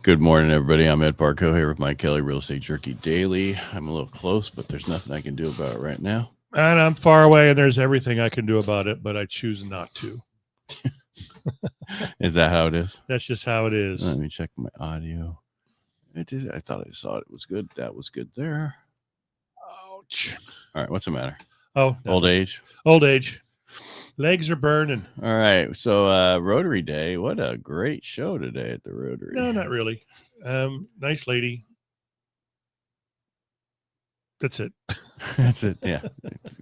Good morning, everybody. I'm Ed Parcaut here with Mike Kelly, Real Estate Jerky Daily. I'm a little close, but there's nothing I can do about it right now. And I'm far away, and there's everything I can do about it, but I choose not to. Is that how it is? That's just how it is. Let me check my audio. I thought I saw it was good. That was good there. Ouch. All right. What's the matter? Oh, Old age? Old age. Legs are burning. All right. So Rotary Day. What a great show today at the Rotary. No, not really. Nice lady. That's it. That's it. Yeah.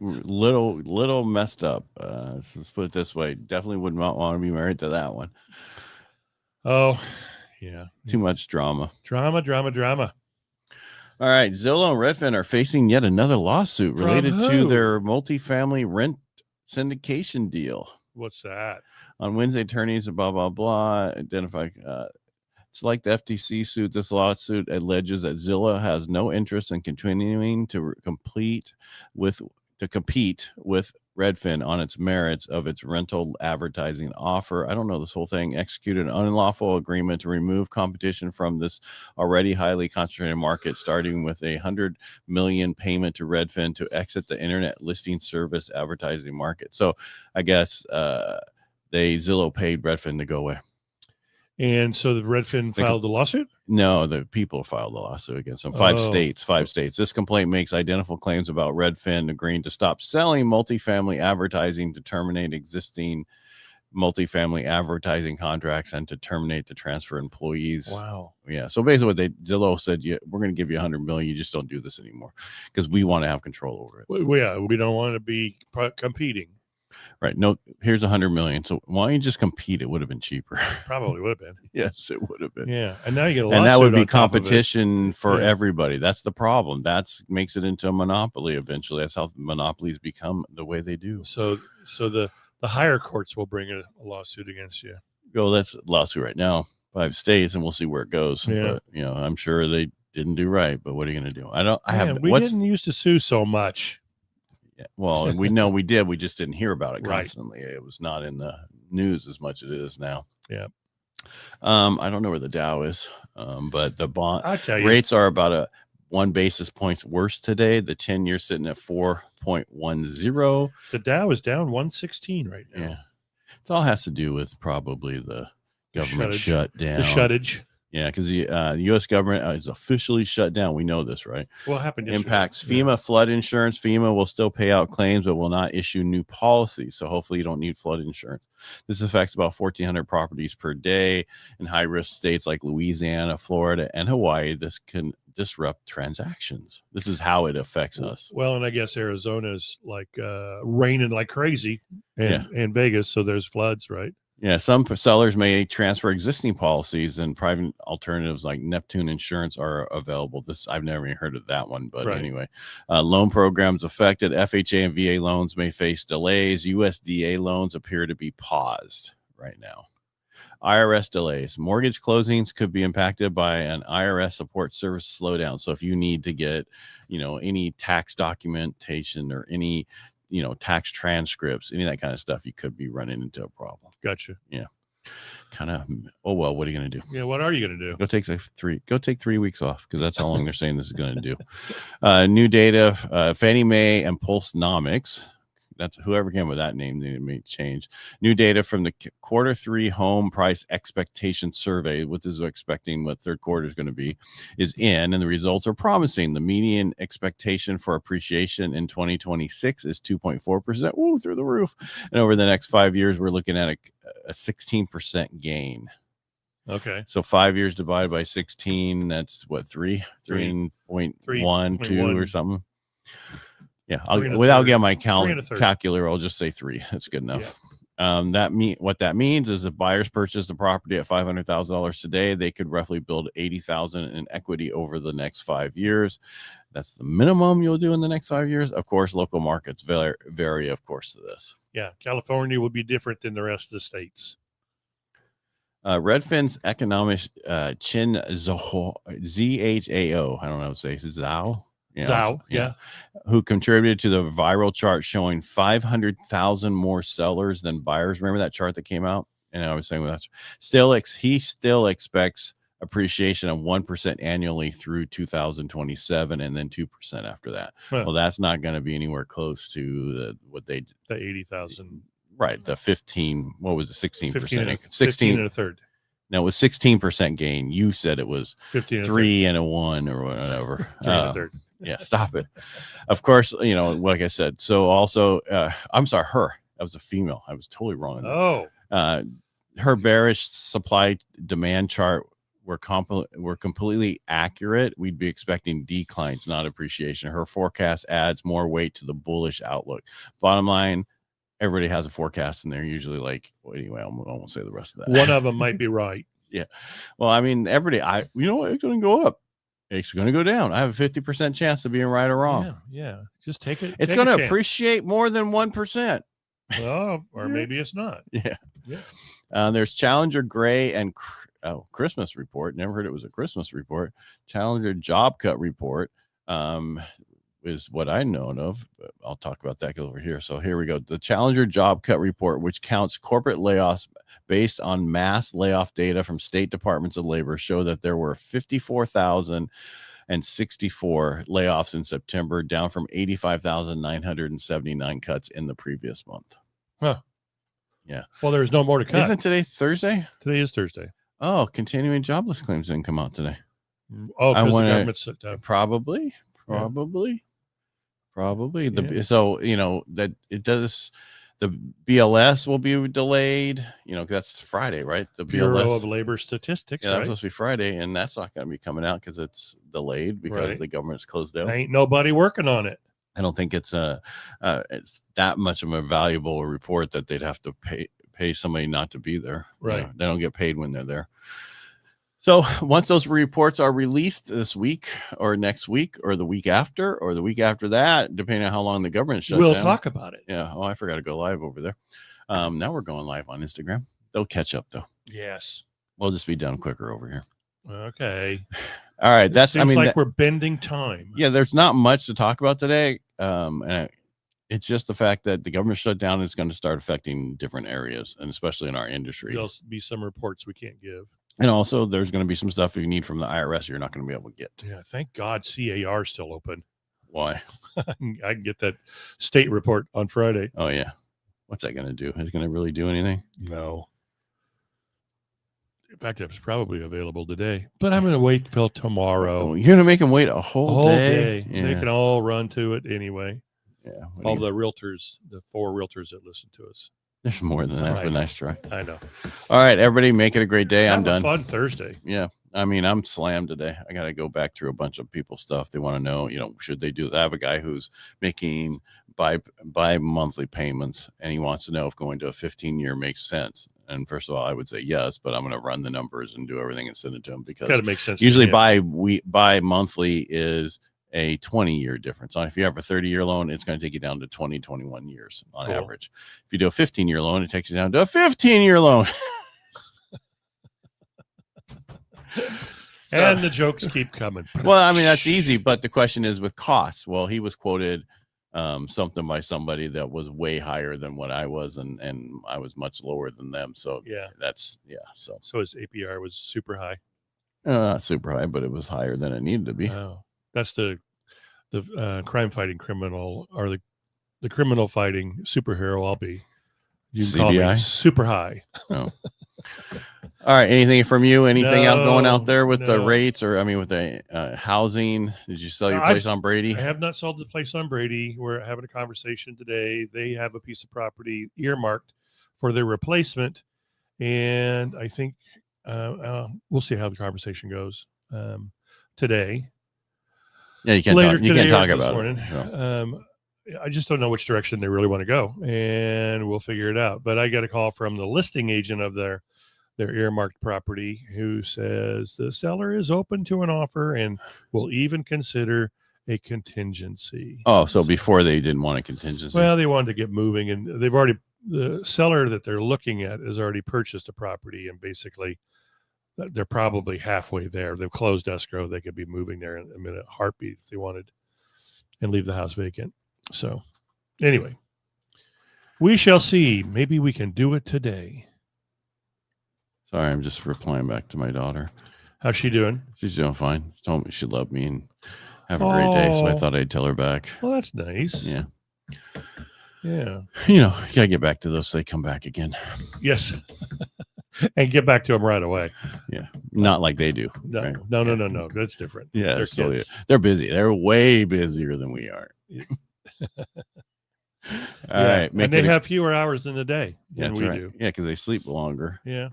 little messed up. Let's put it this way. Definitely would not want to be married to that one. Oh, yeah. Too much drama. Drama. All right. Zillow and Redfin are facing yet another lawsuit related to their multifamily rent syndication deal. What's that? On Wednesday, attorneys, blah, blah, blah, identify. It's like the FTC suit. This lawsuit alleges that Zillow has no interest in continuing to compete with Redfin on its merits of its rental advertising offer. I don't know this whole thing. Executed an unlawful agreement to remove competition from this already highly concentrated market, starting with $100 million payment to Redfin to exit the internet listing service advertising market. So I guess Zillow paid Redfin to go away. And so the Redfin filed the lawsuit? No, the people filed the lawsuit against them. Five states. This complaint makes identical claims about Redfin agreeing to stop selling multifamily advertising, to terminate existing multifamily advertising contracts, and to terminate the transfer employees. Wow. Yeah. So basically Zillow said, we're going to give you $100 million. You just don't do this anymore because we want to have control over it. Well, yeah, we don't want to be competing. Right. No, here's $100 million. So why don't you just compete? It would have been cheaper. Probably would have been. Yes, it would have been. Yeah. And now you get a lawsuit. And that would be competition for everybody. That's the problem. That makes it into a monopoly eventually. That's how monopolies become the way they do. So the higher courts will bring a lawsuit against you. Well, that's a lawsuit right now, 5 states, and we'll see where it goes. Yeah. But, I'm sure they didn't do right, but what are you going to do? We didn't used to sue so much. Yeah, well, we know we did. We just didn't hear about it constantly. Right. It was not in the news as much as it is now. Yeah. I don't know where the Dow is, but the bond rates are about 1 basis points worse today. The 10-year sitting at 4.10. The Dow is down 116 right now. Yeah, it all has to do with probably the government shutdown. The shuttage. Yeah, because the U.S. government is officially shut down. We know this, right? What happened yesterday? Impacts FEMA flood insurance. FEMA will still pay out claims, but will not issue new policies. So hopefully you don't need flood insurance. This affects about 1,400 properties per day in high-risk states like Louisiana, Florida, and Hawaii. This can disrupt transactions. This is how it affects us. Well, and I guess Arizona's like raining like crazy, and Vegas, so there's floods, right? Yeah, some sellers may transfer existing policies, and private alternatives like Neptune Insurance are available. I've never even heard of that one, but anyway. Loan programs affected. FHA and VA loans may face delays. USDA loans appear to be paused right now. IRS delays. Mortgage closings could be impacted by an IRS support service slowdown. So if you need to get, any tax documentation or any tax transcripts, any of that kind of stuff, you could be running into a problem. Gotcha. Yeah. Kind of, what are you going to do? Yeah. What are you going to do? Go take 3 weeks off, because that's how long they're saying this is going to do. New data, Fannie Mae and Pulsenomics. That's whoever came with that name, they made change. New data from the Q3 home price expectation survey, what is expecting what third quarter is going to be, is in, and the results are promising. The median expectation for appreciation in 2026 is 2.4%. Woo, through the roof. And over the next 5 years, we're looking at a 16% gain. Okay. So 5 years divided by 16, that's what, 3.12 or something. Yeah, without getting my calculator, I'll just say 3. That's good enough. Yeah. What that means is if buyers purchase the property at $500,000 today, they could roughly build $80,000 in equity over the next 5 years. That's the minimum you'll do in the next 5 years. Of course, local markets vary, of course, to this. Yeah, California will be different than the rest of the states. Redfin's economist Chin Zhao, I don't know how to say it. Zhao. Yeah. Who contributed to the viral chart showing 500,000 more sellers than buyers. Remember that chart that came out? And I was saying, he still expects appreciation of 1% annually through 2027, and then 2% after that. Well, that's not going to be anywhere close to the 80,000. Right. The 15. What was it? 16%. 16 and a third. No, it was 16% gain. You said it was 3 and a 1 or whatever. 3 and a third. Yeah, stop it. Of course, like I said. So also, I'm sorry, that was a female. I was totally wrong. Oh, her bearish supply demand chart were completely accurate. We'd be expecting declines, not appreciation. Her forecast adds more weight to the bullish outlook. Bottom line, everybody has a forecast, and they're usually like, well, anyway, I won't say the rest of that. One of them might be right. Yeah. Well, I mean, everybody, you know what? It's going to go up. It's going to go down. I have a 50% chance of being right or wrong. Yeah. Just take it. It's going to appreciate more than 1%. Oh, or maybe it's not. Yeah. There's Challenger Gray and Christmas report. Never heard it was a Christmas report. Challenger job cut report is what I know of. But I'll talk about that over here. So here we go. The Challenger job cut report, which counts corporate layoffs based on mass layoff data from state departments of labor, show that there were 54,064 layoffs in September, down from 85,979 cuts in the previous month. Huh. Yeah. Well, there's no more to cut. Isn't today Thursday? Today is Thursday. Oh, continuing jobless claims didn't come out today. Oh, because the government's shut down. Probably. Yeah. So, that it does. The BLS will be delayed. That's Friday, right? The Bureau of Labor Statistics. Yeah, that's supposed to be Friday, and that's not going to be coming out because it's delayed because the government's closed down. Ain't nobody working on it. I don't think it's that much of a valuable report that they'd have to pay somebody not to be there. Right. They don't get paid when they're there. So once those reports are released this week or next week or the week after or the week after that, depending on how long the government shuts down. We'll talk about it. Yeah. Oh, I forgot to go live over there. Now we're going live on Instagram. They'll catch up though. Yes. We'll just be done quicker over here. Okay. All right. We're bending time. Yeah. There's not much to talk about today. And it's just the fact that the government shutdown is going to start affecting different areas, and especially in our industry. There'll be some reports we can't give. And also, there's going to be some stuff you need from the IRS you're not going to be able to get. Yeah, thank God CAR is still open. Why? I can get that state report on Friday. Oh, yeah. What's that going to do? Is it going to really do anything? No. In fact, it's probably available today. But I'm going to wait till tomorrow. Oh, you're going to make them wait a whole day? Yeah. They can all run to it anyway. Yeah. All the realtors, the 4 realtors that listen to us. There's more than that, but nice try. I know. All right, everybody, make it a great day. I'm done. Fun Thursday. Yeah. I mean, I'm slammed today. I got to go back through a bunch of people's stuff. They want to know, should they do that? I have a guy who's making bi-monthly payments, and he wants to know if going to a 15-year makes sense. And first of all, I would say yes, but I'm going to run the numbers and do everything and send it to him because it makes sense. Usually bi-monthly is a 20-year difference. If you have a 30-year loan, it's going to take you down to 21 years on average. If you do a 15-year loan, it takes you down to a 15-year loan. And the jokes keep coming. Well, I mean, that's easy, but the question is with costs. Well, he was quoted something by somebody that was way higher than what I was, and I was much lower than them. So So his APR was super high. Not super high, but it was higher than it needed to be. Oh, that's the crime fighting criminal, or the criminal fighting superhero. I'll be. You can call me super high. Oh. All right. Anything from you? Anything else going out there with the rates, or with the housing? Did you sell your place on Brady? I have not sold the place on Brady. We're having a conversation today. They have a piece of property earmarked for their replacement, and I think we'll see how the conversation goes today. Yeah, you can't talk about it. No. I just don't know which direction they really want to go, and we'll figure it out. But I got a call from the listing agent of their earmarked property who says the seller is open to an offer and will even consider a contingency. Oh, so before they didn't want a contingency. Well, they wanted to get moving, and the seller that they're looking at has already purchased a property, and basically they're probably halfway there. They've closed escrow. They could be moving there in a minute, heartbeat, if they wanted, and leave the house vacant. So anyway, we shall see. Maybe we can do it today. Sorry, I'm just replying back to my daughter. How's she doing? She's doing fine. She told me she loved me and have a great day. So I thought I'd tell her back. Well, that's nice. Yeah. Yeah. You know, you gotta get back to those so they come back again. Yes. And get back to them right away. Yeah. Not like they do. No, right? no. That's different. Yeah. They're They're busy. They're way busier than we are. All right. And they have fewer hours in the day than we do. Yeah, because they sleep longer. Yeah.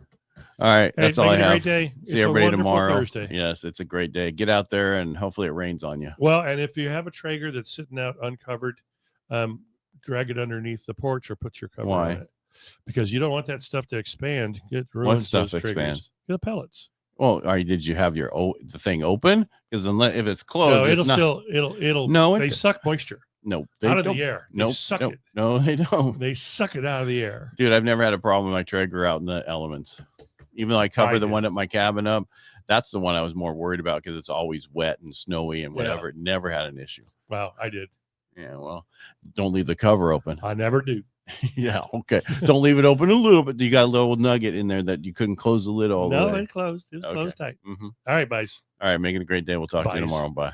All right. That's all I have. Great day. See everybody tomorrow. Thursday. Yes, it's a great day. Get out there and hopefully it rains on you. Well, and if you have a Traeger that's sitting out uncovered, drag it underneath the porch or put your cover on it. Because you don't want that stuff to expand. It ruins what stuff those expand? The pellets. Well, did you have the thing open? Because if it's closed, They suck moisture. No, out of the air. No, it. No, they don't. They suck it out of the air. Dude, I've never had a problem with my Traeger out in the elements. Even though I cover the one at my cabin up, that's the one I was more worried about because it's always wet and snowy and whatever. It never had an issue. Wow, I did. Yeah, well, don't leave the cover open. I never do. Yeah, okay. Don't leave it open a little bit. You got a little nugget in there that you couldn't close the lid all the way. No, it closed. It was closed tight. Mm-hmm. All right, guys. All right, make it a great day. We'll talk to you tomorrow. Bye.